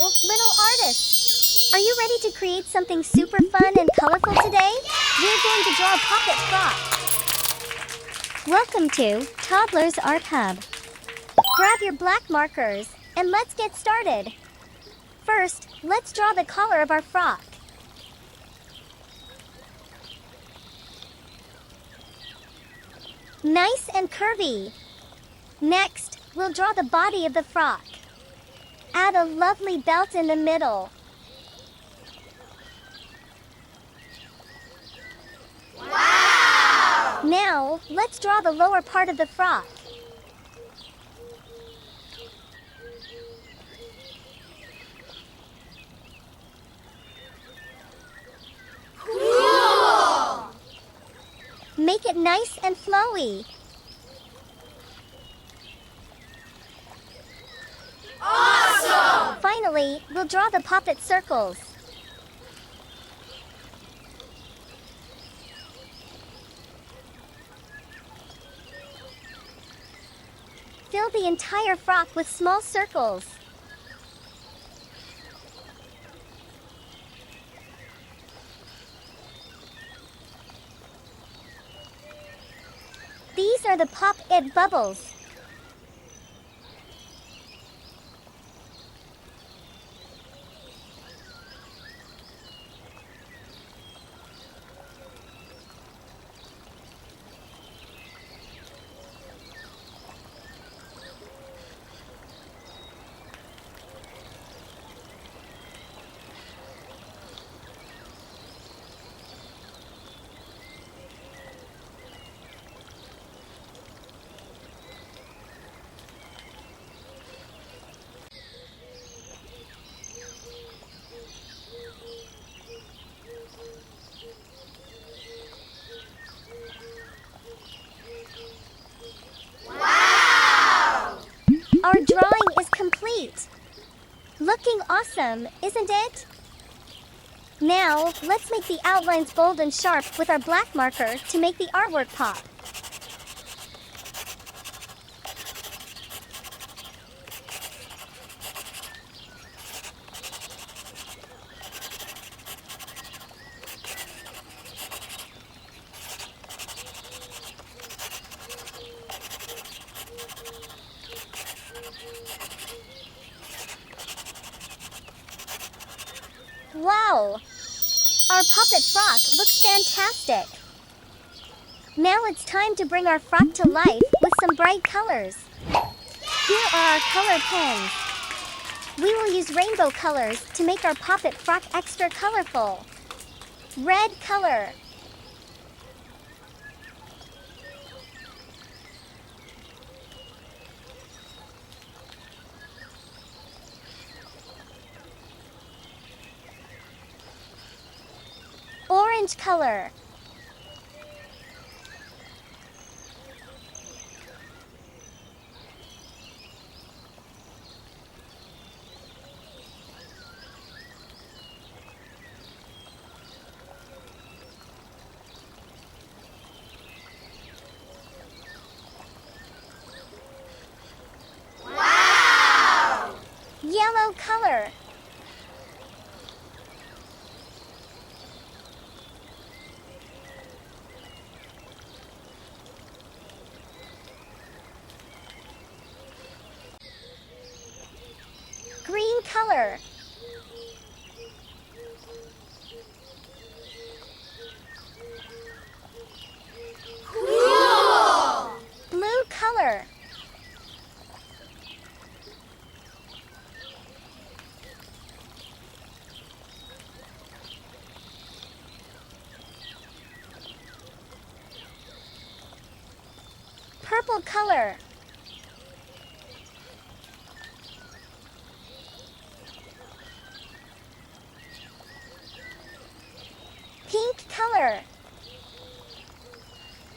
little artists! Are you ready to create something super fun and colorful today? We're going to draw a Popit Frock. Welcome to Toddlers Art Hub. Grab your black markers and let's get started. First, let's draw the collar of our frock. Nice and curvy. Next, we'll draw the body of the frock. Add a lovely belt in the middle. Wow! Now, let's draw the lower part of the frock. Cool! Make it nice and flowy. Awesome! Finally, we'll draw the poppet circles. Fill the entire frock with small circles. These are the Pop It bubbles. Wow! Our drawing is complete. Looking awesome, isn't it? Now, let's make the outlines bold and sharp with our black marker to make the artwork pop. Wow! Our Popit Frock looks fantastic! Now it's time to bring our frock to life with some bright colors. Here are our color pens. We will use rainbow colors to make our Popit Frock extra colorful. Red color. Orange color. Wow! Yellow color. Green color. Cool! Blue color. Purple color. Pink color.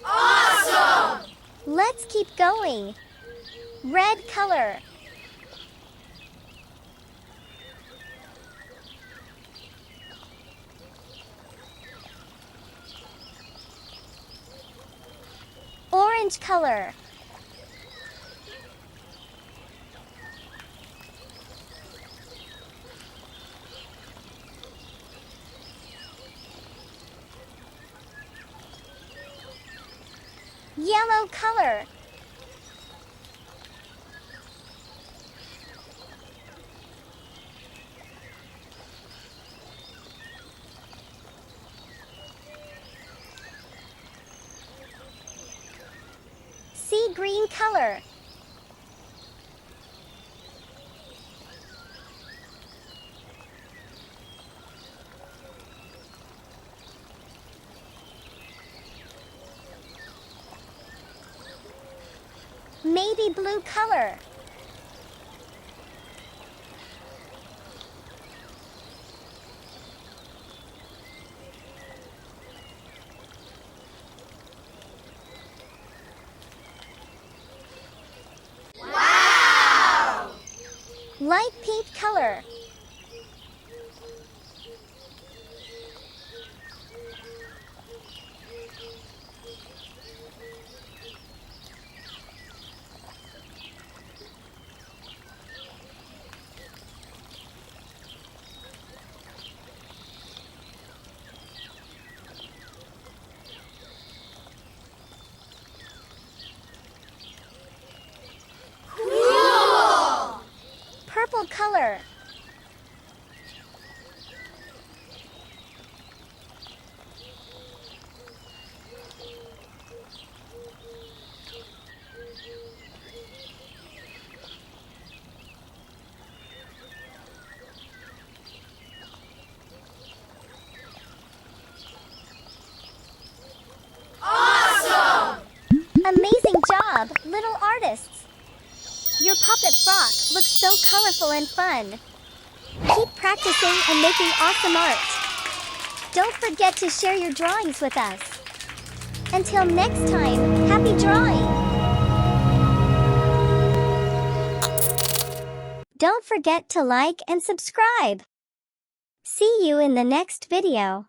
Awesome! Let's keep going. Red color. Orange color. Yellow color. Sea green color. Navy blue color. Wow! Light pink color. Cool! Purple color. Awesome! Amazing job, little artists! Your Popit Frock looks so colorful and fun. Keep practicing and making awesome art. Don't forget to share your drawings with us. Until next time, happy drawing! Don't forget to like and subscribe. See you in the next video.